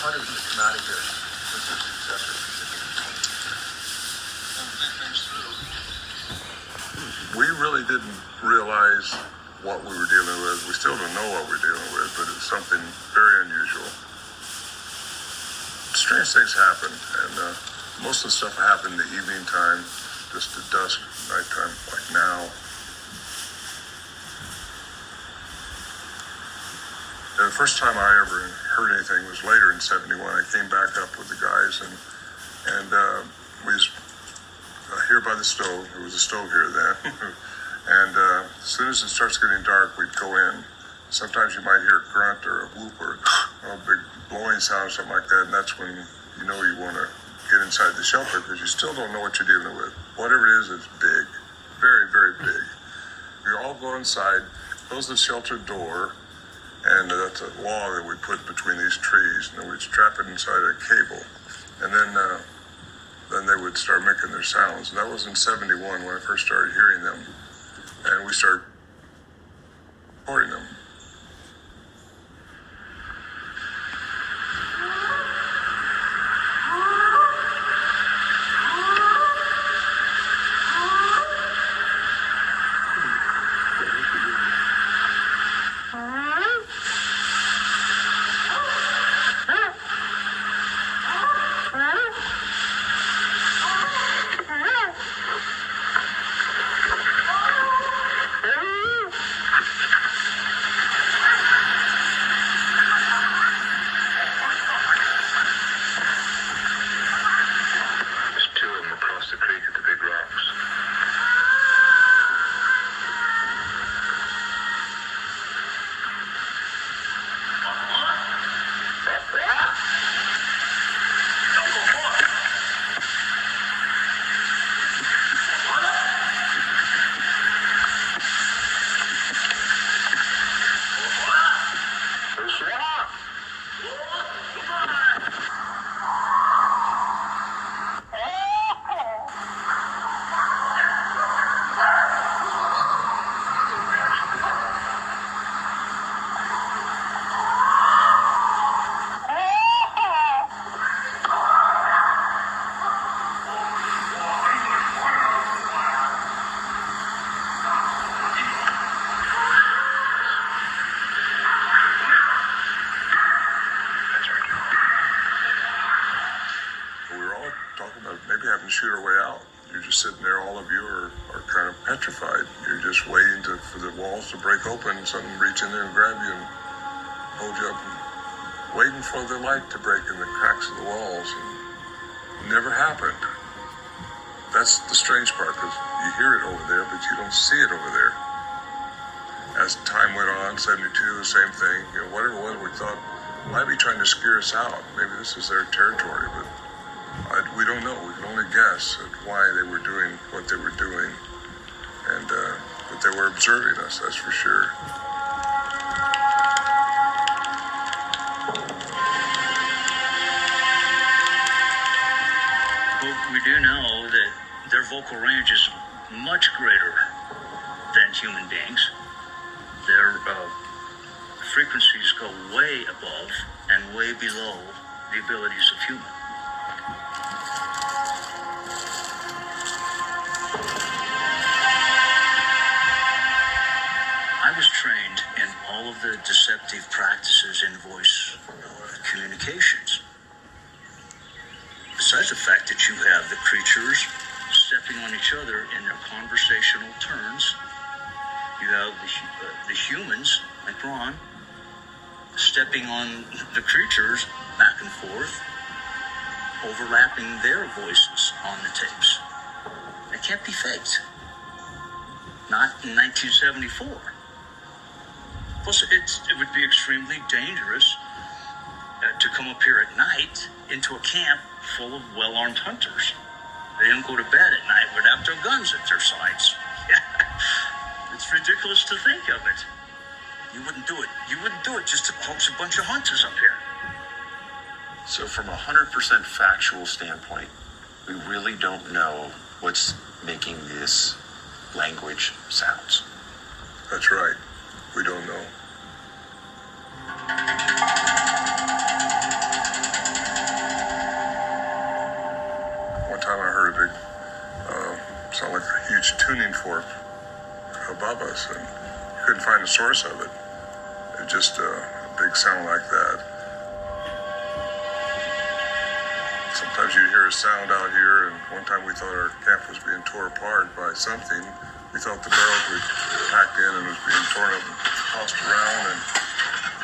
thought he was going to come out of here with this acceptor. We really didn't realize what we were dealing with. We still don't know what we're dealing with, but it's something very unusual. Strange things happen, and most of the stuff happened in the evening time, just at dusk, nighttime, like now. And the first time I ever heard anything was later in '71. I came back up with the guys, and we was here by the stove. There was a stove here then. And as soon as it starts getting dark, we'd go in. Sometimes you might hear a grunt or a whoop or a big blowing sound or something like that, and that's when you know you want to get inside the shelter because you still don't know what you're dealing with. Whatever it is, it's big, very, very big. We all go inside, close the shelter door, and that's a log that we put between these trees, and then we'd strap it inside a cable, and then they would start making their sounds. And that was in '71 when I first started hearing them, and we started recording them. Shoot our way out. You're just sitting there, all of you are kind of petrified. You're just waiting for the walls to break open, something reach in there and grab you and hold you up, and waiting for the light to break in the cracks of the walls. And it never happened. That's the strange part, because you hear it over there, but you don't see it over there. As time went on, '72, the same thing. You know, whatever it was, we thought, might be trying to scare us out. Maybe this is their territory, but we don't know. We can only guess at why they were doing what they were doing, and but they were observing us. That's for sure. Well, we do know that their vocal range is much greater than human beings. Their frequencies go way above and way below the abilities of humans. I was trained in all of the deceptive practices in voice communications. Besides the fact that you have the creatures stepping on each other in their conversational turns, you have the humans, like Ron, stepping on the creatures back and forth, overlapping their voices on the tapes. That can't be faked. Not in 1974. Plus, it would be extremely dangerous to come up here at night into a camp full of well-armed hunters. They don't go to bed at night without their guns at their sides. It's ridiculous to think of it. You wouldn't do it. You wouldn't do it just to coax a bunch of hunters up here. So from a 100% factual standpoint, we really don't know what's making this language sounds. That's right. We don't know. fork above us, and couldn't find the source of it. It just a big sound like that. Sometimes you hear a sound out here, and one time we thought our camp was being torn apart by something. We thought the barrels we'd packed in and was being torn up and tossed around, and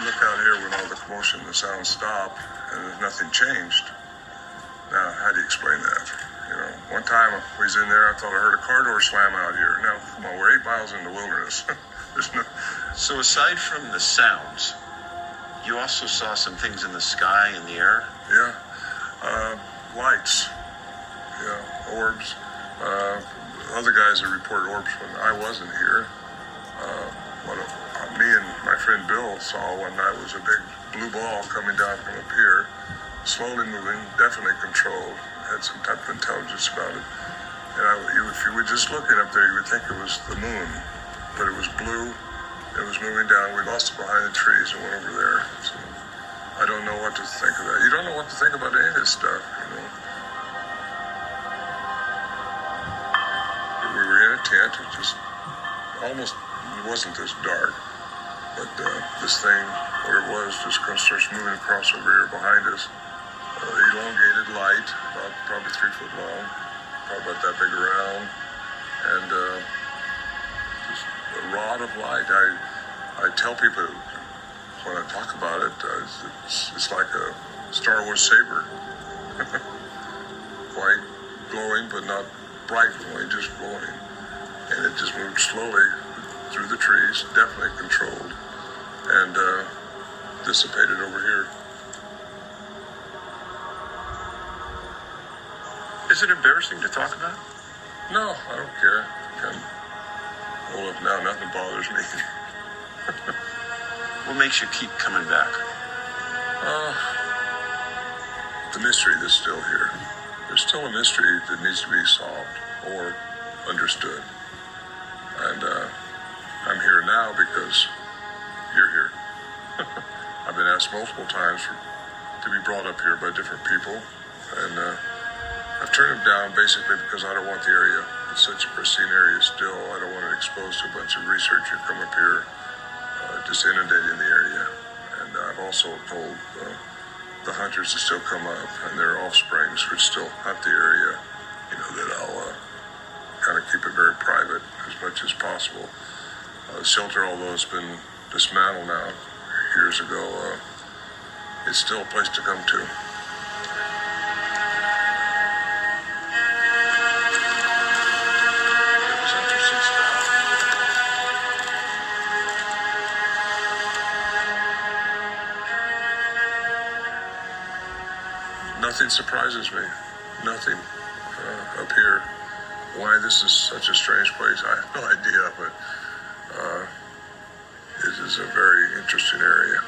look out here when all the commotion and the sound stopped, and nothing changed. Now, how do you explain that? You know, one time we was in there, I thought I heard a car door slam out here. Now, come on, we're 8 miles in the wilderness. There's no... So aside from the sounds, you also saw some things in the sky, in the air? Yeah. Lights. Yeah, orbs. Other guys that reported orbs when I wasn't here. Me and my friend Bill saw one night was a big blue ball coming down from up here, slowly moving, definitely controlled, had some type of intelligence about it. And if you were just looking up there, you would think it was the moon, but it was blue, it was moving down. We lost it behind the trees and went over there. So I don't know what to think of that. You don't know what to think about any of this stuff, you know. We were in a tent, it just almost wasn't this dark. But this thing, what it was, just starts moving across over here behind us. Elongated light, about probably 3 foot long, probably about that big around, and just a rod of light. I tell people when I talk about it, it's like a Star Wars saber, white, glowing, but not bright glowing, just glowing, and it just moved slowly through the trees, definitely controlled, and dissipated over here. Is it embarrassing to talk about? No, I don't care. I'm old enough now, nothing bothers me. What makes you keep coming back? The mystery that's still here. There's still a mystery that needs to be solved or understood. And I'm here now because you're here. I've been asked multiple times to be brought up here by different people, and I've turned them down basically because I don't want the area. It's such a pristine area still. I don't want it exposed to a bunch of researchers come up here, just inundating the area. And I've also told the hunters that still come up and their offsprings which still hunt the area, you know, that I'll kind of keep it very private as much as possible. The shelter, although it's been dismantled now years ago, it's still a place to come to. It was interesting stuff. Nothing surprises me. Nothing up here. Why this is such a strange place, I have no idea, but it is a very interesting area.